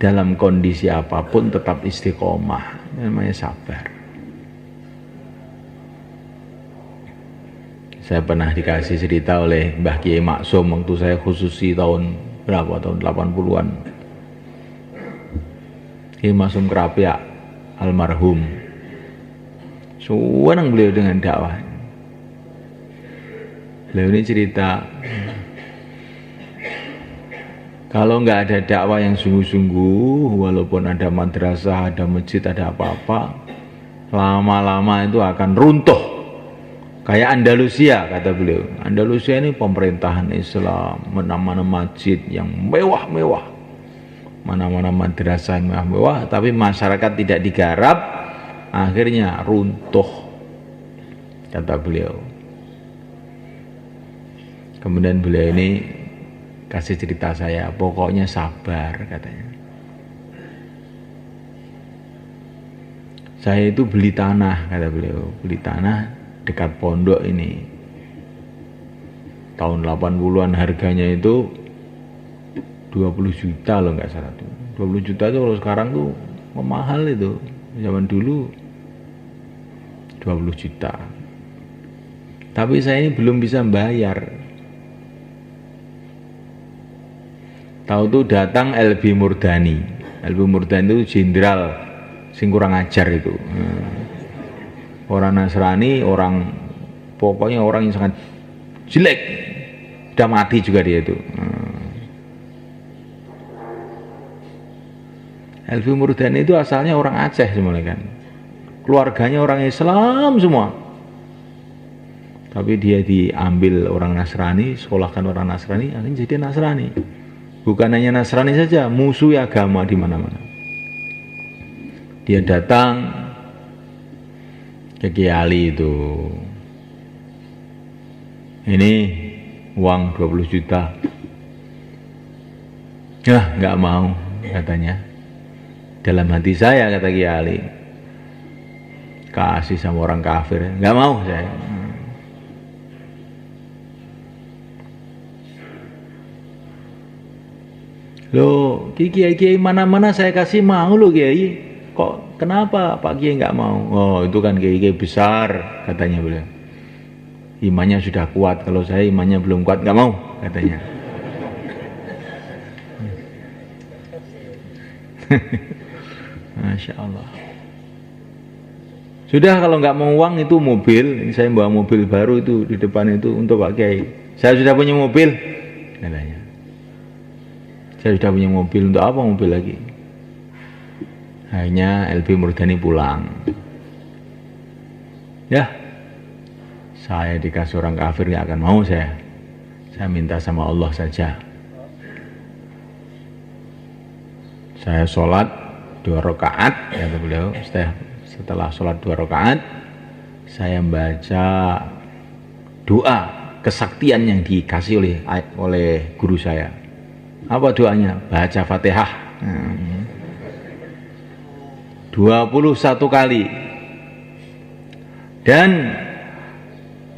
Dalam kondisi apapun tetap istiqomah, namanya sabar. Saya pernah dikasih cerita oleh Mbah Kiai Maksum waktu saya khususi tahun berapa, tahun 80-an. Kiai Maksum Kerapiak almarhum, senang beliau dengan dakwah. Beliau ini cerita, kalau nggak ada dakwah yang sungguh-sungguh, walaupun ada madrasah, ada masjid, ada apa-apa, lama-lama itu akan runtuh. Kayak Andalusia, kata beliau. Andalusia ini pemerintahan Islam, mana-mana masjid yang mewah-mewah, mana-mana madrasah yang mewah-mewah, tapi masyarakat tidak digarap, akhirnya runtuh, kata beliau. Kemudian beliau ini kasih cerita saya, pokoknya sabar, katanya. Saya itu beli tanah, kata beliau, beli tanah dekat pondok ini. Tahun 80-an harganya itu 20 juta loh, nggak salah tuh. 20 juta itu kalau sekarang tuh mahal itu. Zaman dulu 20 juta. Tapi saya ini belum bisa bayar. Tahu tuh datang LB Murdani. LB Murdani itu jenderal sing kurang ajar itu. Orang Nasrani, orang pokoknya orang yang sangat jelek. Sudah mati juga dia itu. LB Murdani itu asalnya orang Aceh semuanya kan. Keluarganya orang Islam semua. Tapi dia diambil orang Nasrani, sekolahkan orang Nasrani, akhirnya jadi Nasrani. Bukan hanya Nasrani saja, musuh agama di mana-mana. Dia datang ke Kiai Ali itu. Ini uang 20 juta. Nggak mau, katanya. Dalam hati saya, kata Kiai Ali, kasih sama orang kafir. Nggak mau saya. Loh, kiai mana-mana saya kasih mau loh kiai. Kok kenapa Pak Kiai nggak mau? Oh, itu kan kiai besar, katanya beliau. Imannya sudah kuat, kalau saya imannya belum kuat nggak mau, katanya. Masya Allah. Sudah, kalau nggak mau uang itu mobil, saya bawa mobil baru itu di depan itu untuk Pak Kiai. Saya sudah punya mobil, katanya. Saya sudah punya mobil, untuk apa mobil lagi? Akhirnya LB Murdani pulang. Ya, saya dikasih orang kafir nggak akan mau saya. Saya minta sama Allah saja. Saya sholat 2 rakaat, kata beliau. Setelah sholat 2 rakaat, saya membaca doa kesaktian yang dikasih oleh guru saya. Apa doanya? Baca Fatihah 21 kali. Dan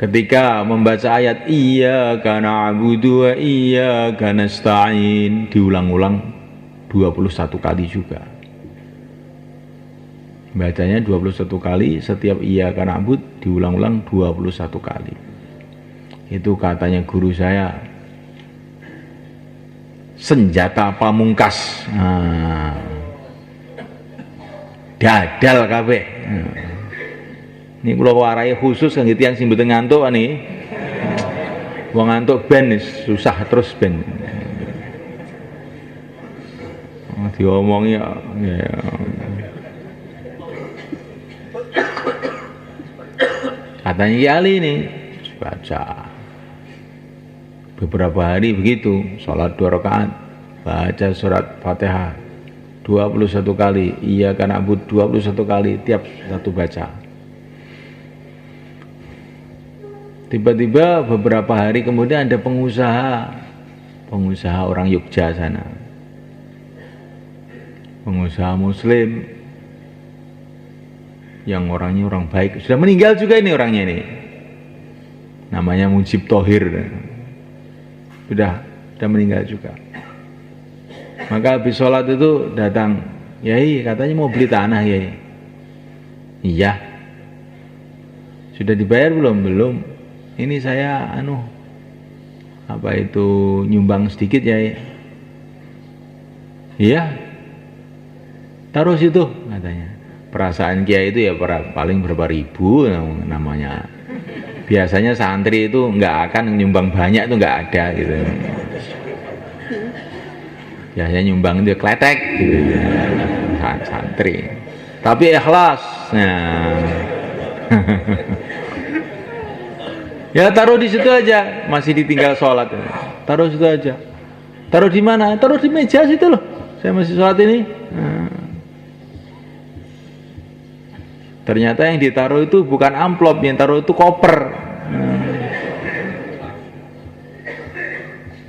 ketika membaca ayat iyyaka na'budu wa iyyaka nasta'in, diulang-ulang 21 kali juga. Bacanya 21 kali, setiap iyyaka na'bud diulang-ulang 21 kali. Itu katanya guru saya, senjata pamungkas. Dadal kabeh. Ini kula warai khusus kangge tiyang sing mboten ngantuk nih. Wong ngantuk ben susah terus ben. Diomongi ya. Katanya Kiai Ali ini baca beberapa hari begitu, sholat 2 rakaat, baca surat Fatihah 21 kali, iyyaka na'budu 21 kali, tiap satu baca. Tiba-tiba beberapa hari kemudian ada pengusaha orang Yogyakarta sana, pengusaha muslim, yang orangnya orang baik, sudah meninggal juga ini orangnya ini, namanya Mujib Thohir, sudah meninggal juga. Maka habis sholat itu datang, Yai katanya mau beli tanah Yai. Iya. Sudah dibayar belum? Belum. Ini saya apa itu nyumbang sedikit Yai. Iya. Taruh situ katanya. Perasaan kiai itu ya paling berapa ribu namanya. Biasanya santri itu nggak akan nyumbang banyak, itu nggak ada gitu. Biasanya nyumbang itu kletek gitu. Santri. Tapi ikhlas. Nah. Ya taruh di situ aja, masih ditinggal sholat. Taruh situ aja. Taruh di mana? Taruh di meja situ loh. Saya masih sholat ini. Nah. Ternyata yang ditaruh itu bukan amplop, yang taruh itu koper. Nah.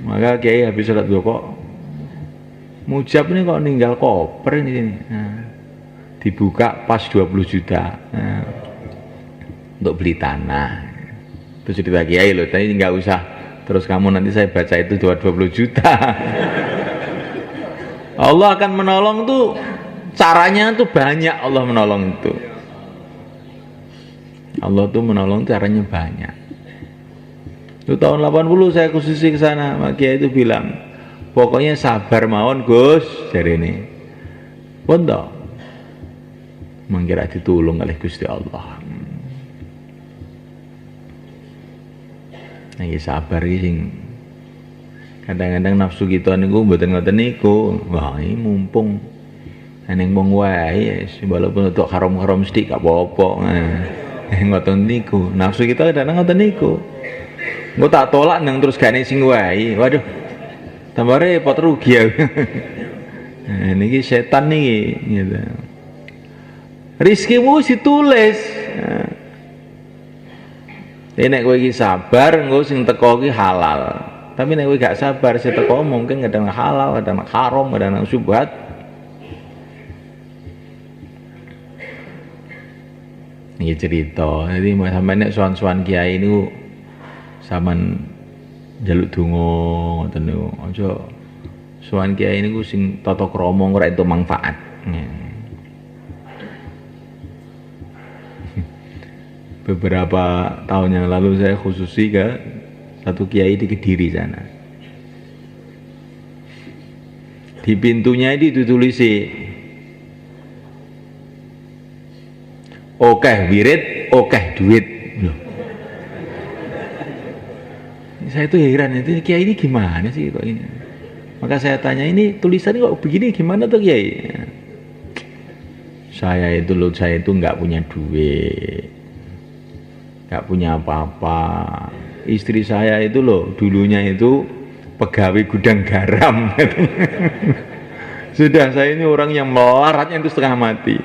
Maka kiai habis sholat kok Mujab ini kok ninggal koper ini. Nah. Dibuka pas 20 juta. Nah. Untuk beli tanah. Itu cerita kiai loh, tadi nggak usah terus kamu nanti saya baca itu 20 juta. Allah akan menolong tuh, caranya tuh banyak. Allah menolong itu, Allah tuh menolong caranya banyak. Itu tahun 80 saya khususi ke sana, Mak Kiai itu bilang, pokoknya sabar mawon Gus, dari ini. Pondok mengira ditulung oleh Gusti Allah. Nah, sabar sing kadang-kadang nafsu kita niku mboten ngoten niku. Wah, ini mumpung neng wong wae walaupun untuk haram-haram sithik gak apa-apa. Ngoten niku. Nafsu kita kadang ngoten niku. Engko tak tolak nang terus gane sing wae. Waduh. Tambah repot rugi ya. Nah, niki setan niki gitu. Rizkimu ditulis. Nek kowe iki sabar, engko sing teko iki halal. Tapi nek kowe gak sabar, sing teko mungkin kadang halal, kadang haram, kadang syubhat. Iki cerita. Jadi sampeyan nek sowan-sowan kiai niku sampean njaluk donga ngoten niku. Aja sowan kiai niku sing tata krama ora entuk manfaat. Beberapa tahun yang lalu saya khususi ke satu kiai di Kediri sana. Di pintunya itu ditulisi okeh wirid, okeh duit. Loh. Saya itu heran, itu kiai ini gimana sih kok ini? Maka saya tanya, ini tulisannya kok begini, gimana tuh kiai? Saya itu nggak punya duit. Gak punya apa-apa. Istri saya itu loh dulunya itu pegawai gudang garam. Sudah, saya ini orang yang melaratnya itu setengah mati.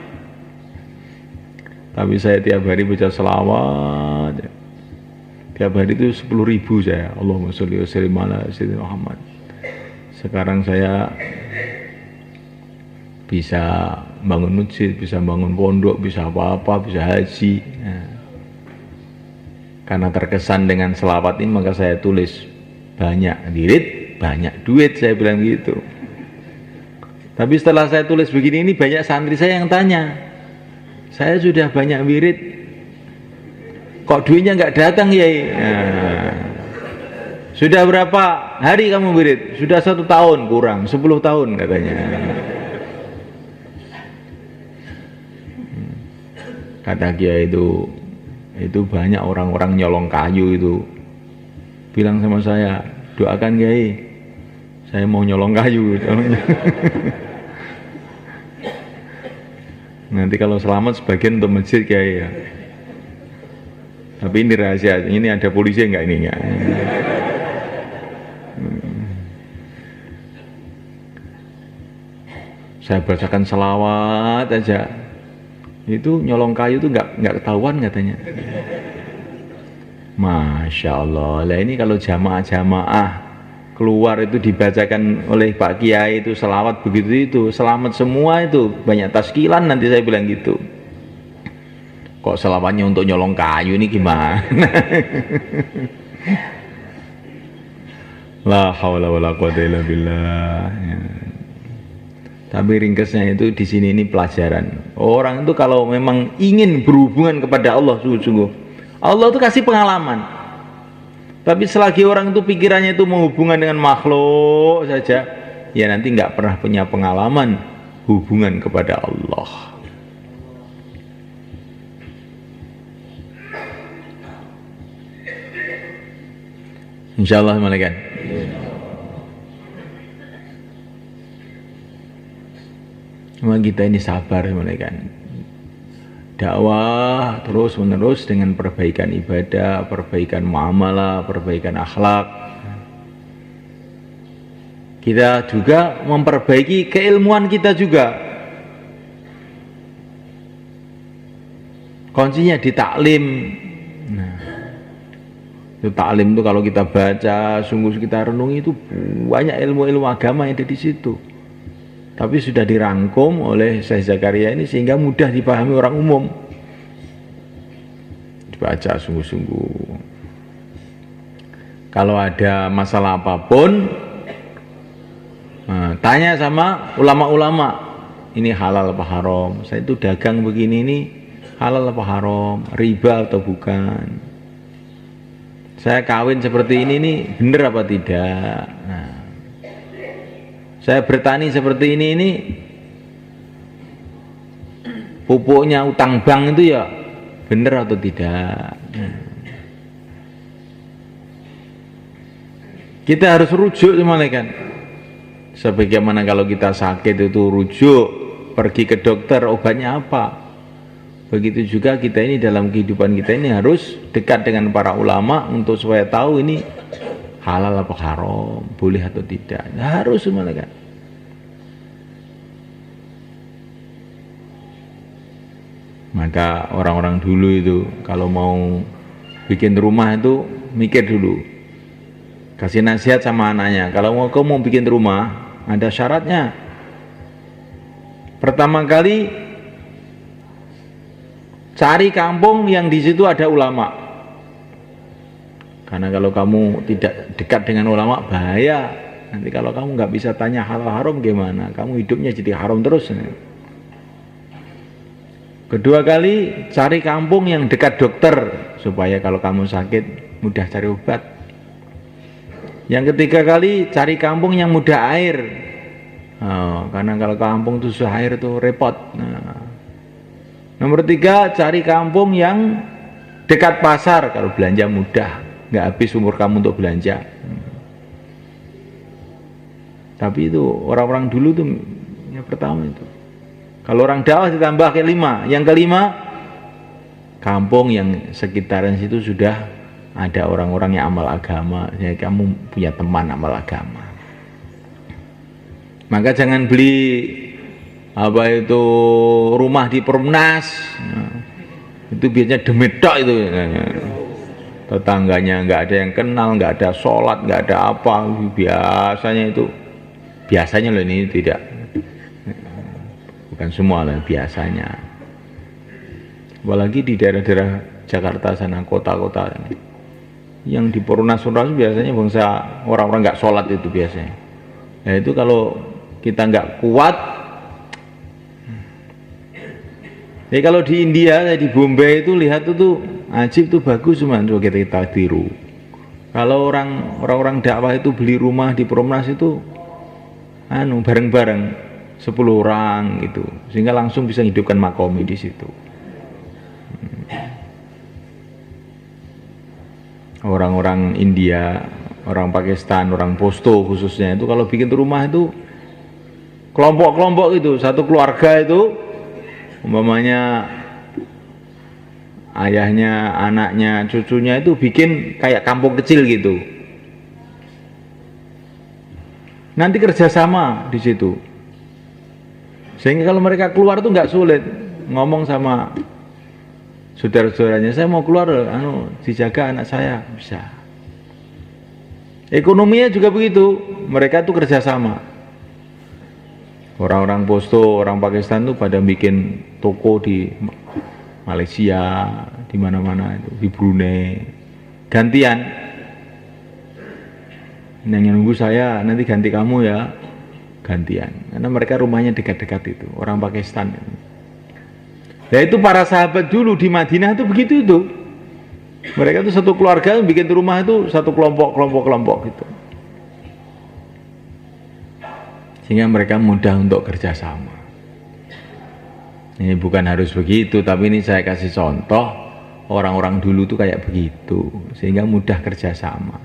Tapi saya tiap hari baca selawat. Tiap hari itu 10.000 saya. Allahumma sholli wa sallim ala sayyidina Muhammad. Sekarang saya bisa bangun masjid, bisa bangun pondok, bisa apa-apa, bisa haji. Nah. Karena terkesan dengan selawat ini, maka saya tulis banyak wirid, banyak duit, saya bilang gitu. Tapi setelah saya tulis begini, ini banyak santri saya yang tanya, saya sudah banyak wirid, kok duitnya nggak datang ya? Nah, sudah berapa hari kamu wirid? Sudah 1 tahun kurang, 10 tahun katanya. Kata Kiai itu banyak orang-orang nyolong kayu itu bilang sama saya, doakan Kiai, saya mau nyolong kayu. Nanti kalau selamat sebagian untuk masjid Kiai ya. Tapi ini rahasia, ini ada polisi enggak ini enggak? Saya bacakan selawat aja. Itu nyolong kayu itu nggak ketahuan katanya. Masya Allah. Lah ini kalau jamaah keluar itu dibacakan oleh Pak Kiai itu selawat begitu itu selamat semua, itu banyak taskilan nanti saya bilang gitu. Kok selawatnya untuk nyolong kayu ini gimana? La haula wala quwata illa billah. Ya. Tapi ringkasnya itu di sini ini pelajaran. Orang itu kalau memang ingin berhubungan kepada Allah sungguh-sungguh, Allah itu kasih pengalaman. Tapi selagi orang itu pikirannya itu menghubungkan dengan makhluk saja, ya nanti nggak pernah punya pengalaman hubungan kepada Allah. Insyaallah malaikat. Cuma kita ini sabar malaikat. Dakwah terus menerus dengan perbaikan ibadah, perbaikan muamalah, perbaikan akhlak. Kita juga memperbaiki keilmuan kita juga. Kuncinya di taklim. Nah, itu taklim itu kalau kita baca, sungguh kita renungi itu banyak ilmu-ilmu agama yang ada di situ. Tapi sudah dirangkum oleh Syekh Zakaria ini sehingga mudah dipahami orang umum. Dibaca sungguh-sungguh. Kalau ada masalah apapun, tanya sama ulama-ulama. Ini halal apa haram? Saya itu dagang begini ini halal apa haram? Riba atau bukan? Saya kawin seperti ini nih benar apa tidak? Nah, saya bertani seperti ini pupuknya utang bank itu ya benar atau tidak? Kita harus rujuk malaikat. Sebagaimana kalau kita sakit itu rujuk, pergi ke dokter, obatnya apa? Begitu juga kita ini dalam kehidupan kita ini harus dekat dengan para ulama untuk supaya tahu ini halal apa haram, boleh atau tidak. Harus malaikat. Maka orang-orang dulu itu kalau mau bikin rumah itu mikir dulu. Kasih nasihat sama anaknya, kalau kamu mau bikin rumah ada syaratnya. Pertama kali cari kampung yang di situ ada ulama. Karena kalau kamu tidak dekat dengan ulama bahaya. Nanti kalau kamu nggak bisa tanya halal haram gimana? Kamu hidupnya jadi haram terus. Kedua kali cari kampung yang dekat dokter supaya kalau kamu sakit mudah cari obat. Yang ketiga kali cari kampung yang mudah air. Karena kalau kampung itu susah air itu repot. Nomor tiga, cari kampung yang dekat pasar. Kalau belanja mudah, nggak habis umur kamu untuk belanja. Tapi itu orang-orang dulu tuh yang pertama itu. Kalau orang dakwah ditambah kelima. Yang kelima, kampung yang sekitaran situ sudah ada orang-orang yang amal agama. Jadi kamu punya teman amal agama. Maka jangan beli apa itu rumah di Perumnas, itu biasanya demit tok itu, tetangganya nggak ada yang kenal, nggak ada sholat, nggak ada apa, biasanya loh ini tidak, bukan semua lah biasanya, apalagi di daerah-daerah Jakarta sana, kota-kota yang di Perumnas biasanya bangsa orang-orang nggak sholat itu biasanya. Nah itu kalau kita nggak kuat. Jadi kalau di India, di Bombay itu lihat itu ajib itu bagus cuma kita tiru. Kalau orang-orang dakwah itu beli rumah di Perumnas itu bareng-bareng 10 orang gitu, sehingga langsung bisa hidupkan makomi di situ. Orang-orang India, orang Pakistan, orang Posto khususnya itu kalau bikin rumah itu kelompok-kelompok itu, satu keluarga itu umpamanya ayahnya, anaknya, cucunya itu bikin kayak kampung kecil gitu. Nanti kerjasama di situ. Sehingga kalau mereka keluar tuh nggak sulit ngomong sama saudara-saudaranya, saya mau keluar, dijaga anak saya, bisa. Ekonominya juga begitu, mereka tuh kerjasama. Orang-orang Posto, orang Pakistan tuh pada bikin toko di Malaysia, di mana-mana itu, di Brunei. Gantian. Yang nunggu saya nanti ganti kamu ya, gantian. Karena mereka rumahnya dekat-dekat itu, orang Pakistan. Nah itu para sahabat dulu di Madinah itu begitu itu. Mereka itu satu keluarga bikin rumah itu satu kelompok gitu. Sehingga mereka mudah untuk kerjasama. Ini bukan harus begitu, tapi ini saya kasih contoh orang-orang dulu tuh kayak begitu, sehingga mudah kerjasama.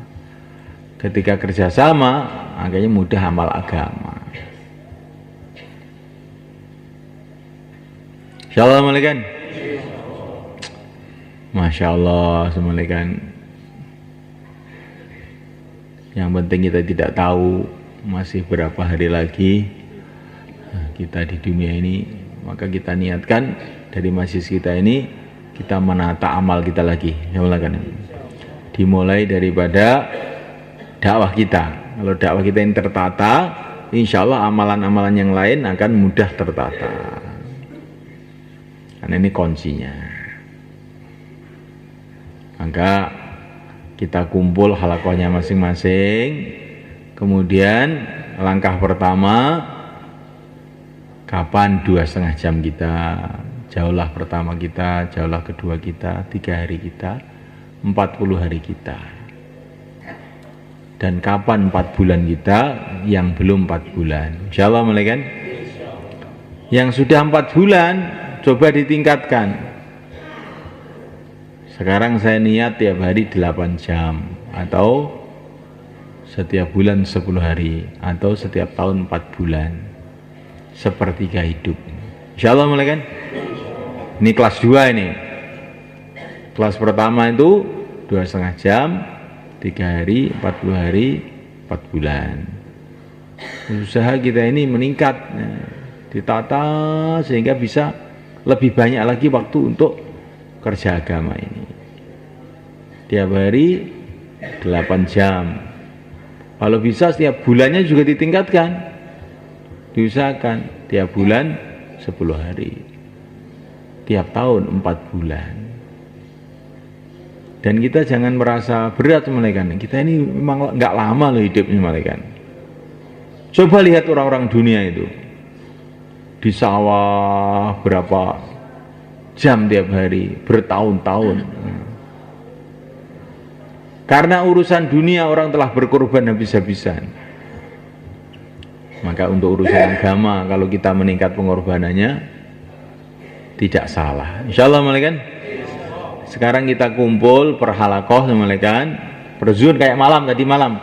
Ketika kerjasama, akhirnya mudah amal agama. Assalamualaikum. Masya Allah, assalamualaikum. Yang penting kita tidak tahu masih berapa hari lagi kita di dunia ini. Maka kita niatkan dari masjid kita ini kita menata amal kita lagi. Dimulai daripada dakwah kita. Kalau dakwah kita ini tertata, insya Allah amalan-amalan yang lain akan mudah tertata. Karena ini kuncinya. Maka kita kumpul halakohnya masing-masing. Kemudian langkah pertama, kapan 2,5 jam kita, jauhlah pertama kita, jauhlah kedua kita, 3 hari kita, 40 hari kita. Dan kapan 4 bulan kita, yang belum 4 bulan. Insyaallah kan? Yang sudah 4 bulan, coba ditingkatkan. Sekarang saya niat tiap hari 8 jam, atau setiap bulan 10 hari, atau setiap tahun 4 bulan. Sepertiga hidup. Insyaallah kan? Ini kelas 2 ini. Kelas pertama itu 2,5 jam, 3 hari, 40 hari, 4 bulan. Usaha kita ini meningkat, ditata sehingga bisa lebih banyak lagi waktu untuk kerja agama ini. Tiap hari 8 jam. Kalau bisa setiap bulannya juga ditingkatkan. Diusahakan tiap bulan 10 hari, tiap tahun 4 bulan. Dan kita jangan merasa berat malaikat. Kita ini memang nggak lama loh hidupnya malaikat. Coba lihat orang-orang dunia itu di sawah berapa jam tiap hari, bertahun-tahun. Karena urusan dunia orang telah berkorban habis-habisan. Maka untuk urusan agama, kalau kita meningkat pengorbanannya, tidak salah. Insyaallah kan? Sekarang kita kumpul perhalakoh malaikat, berzun kayak malam tadi malam.